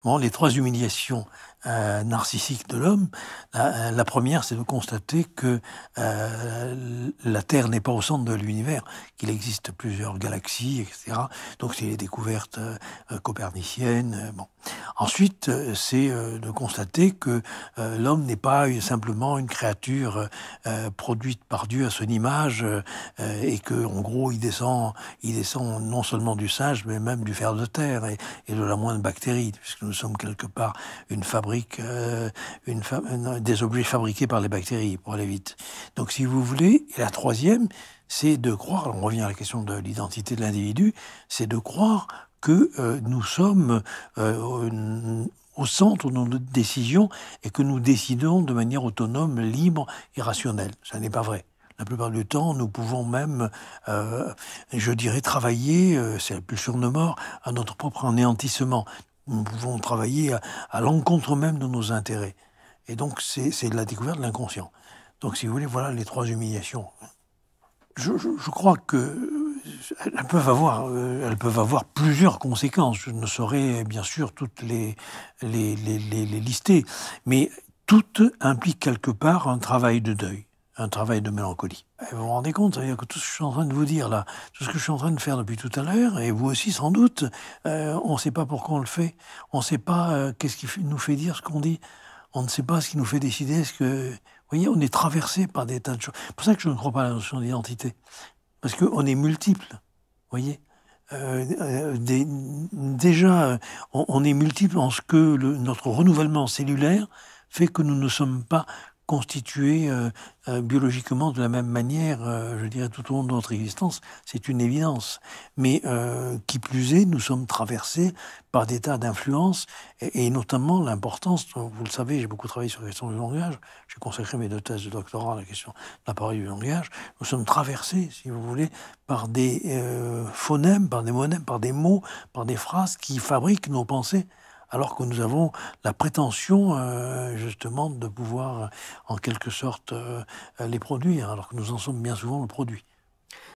Bon, les trois humiliations narcissiques de l'homme, la première, c'est de constater que la Terre n'est pas au centre de l'univers, qu'il existe plusieurs galaxies, etc. Donc c'est les découvertes coperniciennes. Bon. Ensuite, c'est de constater que l'homme n'est pas simplement une créature produite par Dieu à son image et que, en gros, il descend non seulement du singe, mais même du ver de terre et de la moindre bactérie, puisque nous sommes quelque part une fabrique, des objets fabriqués par les bactéries, pour aller vite. Donc, si vous voulez, et la troisième, c'est de croire, on revient à la question de l'identité de l'individu, c'est de croire que nous sommes au centre de nos décisions et que nous décidons de manière autonome, libre et rationnelle. Ça n'est pas vrai. La plupart du temps, nous pouvons même, je dirais, travailler, c'est la plus sûre de mort, à notre propre anéantissement. Nous pouvons travailler à l'encontre même de nos intérêts. Et donc, c'est la découverte de l'inconscient. Donc, si vous voulez, voilà les trois humiliations. Je crois que elles peuvent avoir plusieurs conséquences. Je ne saurais bien sûr toutes les lister, mais toutes impliquent quelque part un travail de deuil, un travail de mélancolie. Et vous vous rendez compte, c'est-à-dire que tout ce que je suis en train de vous dire là, tout ce que je suis en train de faire depuis tout à l'heure, et vous aussi sans doute, on ne sait pas pourquoi on le fait, on ne sait pas qu'est-ce qui nous fait dire ce qu'on dit, on ne sait pas ce qui nous fait décider ce que... Vous voyez, on est traversé par des tas de choses. C'est pour ça que je ne crois pas à la notion d'identité. Parce qu'on est multiple, vous voyez. Déjà, on est multiple en ce que notre renouvellement cellulaire fait que nous ne sommes pas constitués biologiquement de la même manière, je dirais, tout au long de notre existence. C'est une évidence. Mais qui plus est, nous sommes traversés par des tas d'influences, et notamment l'importance, vous le savez, j'ai beaucoup travaillé sur la question du langage, j'ai consacré mes 2 thèses de doctorat à la question de l'appareil du langage. Nous sommes traversés, si vous voulez, par des phonèmes, par des monèmes, par des mots, par des phrases qui fabriquent nos pensées, alors que nous avons la prétention, justement, de pouvoir, en quelque sorte, les produire, alors que nous en sommes bien souvent le produit.